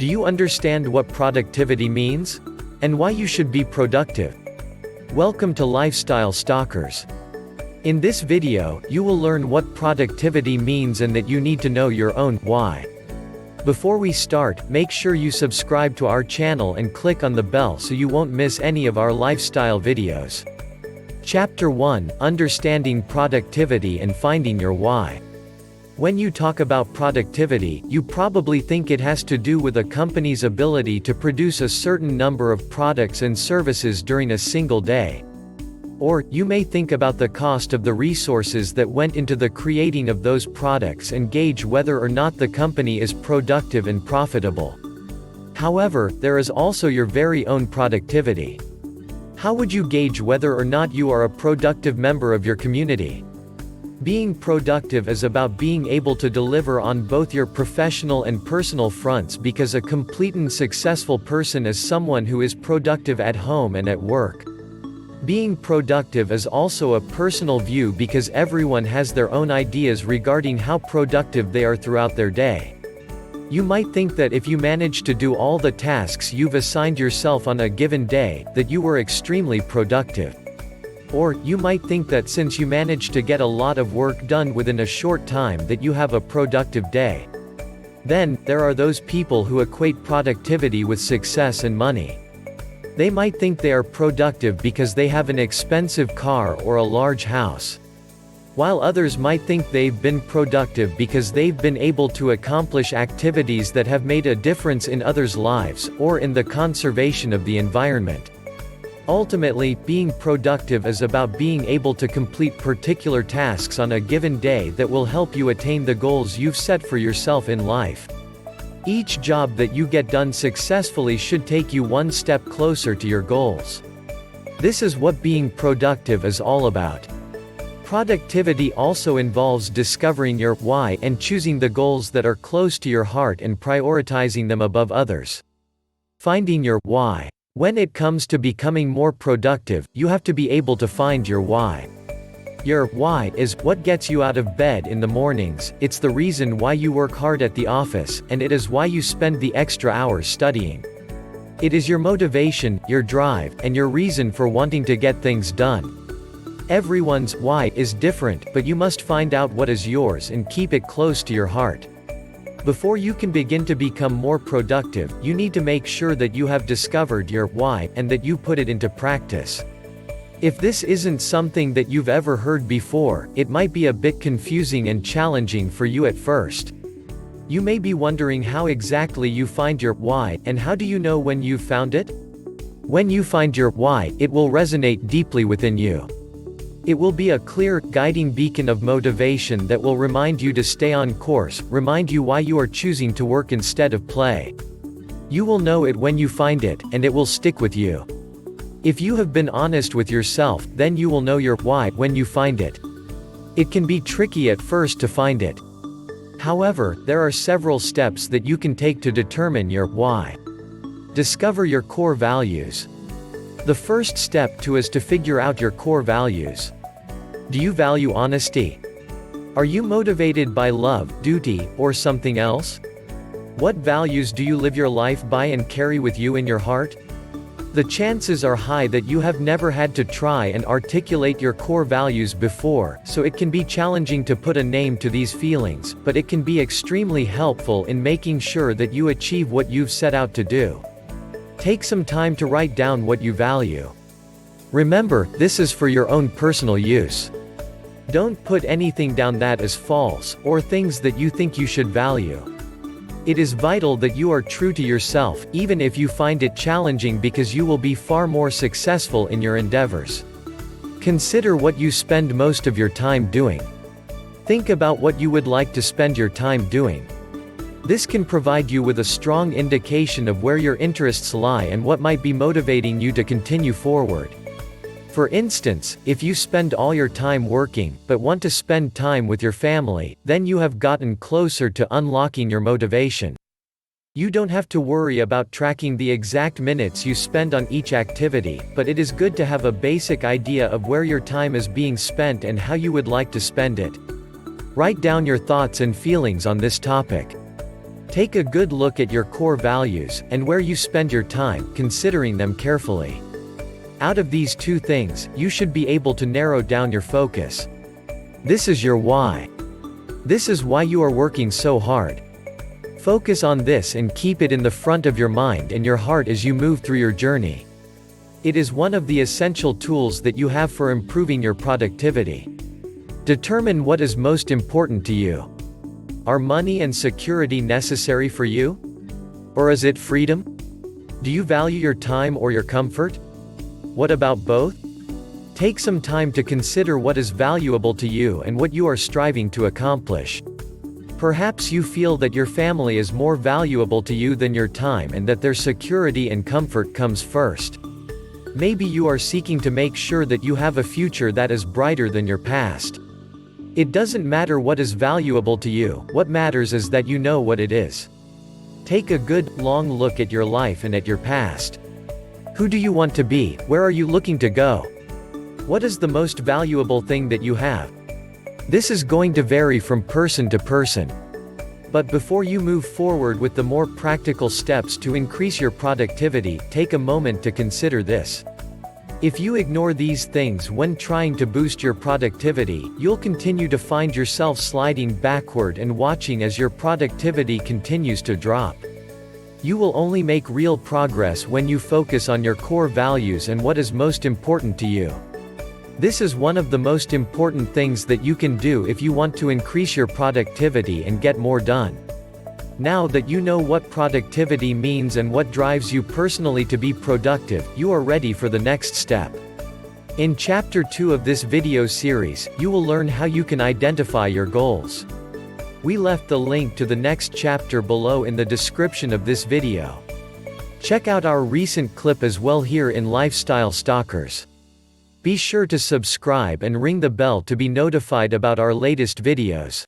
Do you understand what productivity means? And why you should be productive? Welcome to Lifestyle Stalkers. In this video, you will learn what productivity means and that you need to know your own why. Before we start, make sure you subscribe to our channel and click on the bell so you won't miss any of our lifestyle videos. Chapter 1: Understanding Productivity and Finding Your Why. When you talk about productivity, you probably think it has to do with a company's ability to produce a certain number of products and services during a single day. Or, you may think about the cost of the resources that went into the creating of those products and gauge whether or not the company is productive and profitable. However, there is also your very own productivity. How would you gauge whether or not you are a productive member of your community? Being productive is about being able to deliver on both your professional and personal fronts, because a complete and successful person is someone who is productive at home and at work. Being productive is also a personal view, because everyone has their own ideas regarding how productive they are throughout their day. You might think that if you manage to do all the tasks you've assigned yourself on a given day, that you were extremely productive. Or, you might think that since you managed to get a lot of work done within a short time, that you have a productive day. Then, there are those people who equate productivity with success and money. They might think they are productive because they have an expensive car or a large house. While others might think they've been productive because they've been able to accomplish activities that have made a difference in others' lives, or in the conservation of the environment. Ultimately, being productive is about being able to complete particular tasks on a given day that will help you attain the goals you've set for yourself in life. Each job that you get done successfully should take you one step closer to your goals. This is what being productive is all about. Productivity also involves discovering your why and choosing the goals that are close to your heart and prioritizing them above others. Finding your why. When it comes to becoming more productive, you have to be able to find your why. Your why is what gets you out of bed in the mornings, it's the reason why you work hard at the office, and it is why you spend the extra hours studying. It is your motivation, your drive, and your reason for wanting to get things done. Everyone's why is different, but you must find out what is yours and keep it close to your heart. Before you can begin to become more productive, you need to make sure that you have discovered your why, and that you put it into practice. If this isn't something that you've ever heard before, it might be a bit confusing and challenging for you at first. You may be wondering how exactly you find your why, and how do you know when you've found it? When you find your why, it will resonate deeply within you. It will be a clear, guiding beacon of motivation that will remind you to stay on course, remind you why you are choosing to work instead of play. You will know it when you find it, and it will stick with you. If you have been honest with yourself, then you will know your why when you find it. It can be tricky at first to find it. However, there are several steps that you can take to determine your why. Discover your core values. The first step is to figure out your core values. Do you value honesty? Are you motivated by love, duty, or something else? What values do you live your life by and carry with you in your heart? The chances are high that you have never had to try and articulate your core values before, so it can be challenging to put a name to these feelings, but it can be extremely helpful in making sure that you achieve what you've set out to do. Take some time to write down what you value. Remember, this is for your own personal use. Don't put anything down that is false, or things that you think you should value. It is vital that you are true to yourself, even if you find it challenging, because you will be far more successful in your endeavors. Consider what you spend most of your time doing. Think about what you would like to spend your time doing. This can provide you with a strong indication of where your interests lie and what might be motivating you to continue forward. For instance, if you spend all your time working, but want to spend time with your family, then you have gotten closer to unlocking your motivation. You don't have to worry about tracking the exact minutes you spend on each activity, but it is good to have a basic idea of where your time is being spent and how you would like to spend it. Write down your thoughts and feelings on this topic. Take a good look at your core values, and where you spend your time, considering them carefully. Out of these two things, you should be able to narrow down your focus. This is your why. This is why you are working so hard. Focus on this and keep it in the front of your mind and your heart as you move through your journey. It is one of the essential tools that you have for improving your productivity. Determine what is most important to you. Are money and security necessary for you? Or is it freedom? Do you value your time or your comfort? What about both? Take some time to consider what is valuable to you and what you are striving to accomplish. Perhaps you feel that your family is more valuable to you than your time and that their security and comfort comes first. Maybe you are seeking to make sure that you have a future that is brighter than your past. It doesn't matter what is valuable to you, what matters is that you know what it is. Take a good, long look at your life and at your past. Who do you want to be? Where are you looking to go? What is the most valuable thing that you have? This is going to vary from person to person. But before you move forward with the more practical steps to increase your productivity, take a moment to consider this. If you ignore these things when trying to boost your productivity, you'll continue to find yourself sliding backward and watching as your productivity continues to drop. You will only make real progress when you focus on your core values and what is most important to you. This is one of the most important things that you can do if you want to increase your productivity and get more done. Now that you know what productivity means and what drives you personally to be productive, you are ready for the next step. In Chapter 2 of this video series, you will learn how you can identify your goals. We left the link to the next chapter below in the description of this video. Check out our recent clip as well here in Lifestyle Stalkers. Be sure to subscribe and ring the bell to be notified about our latest videos.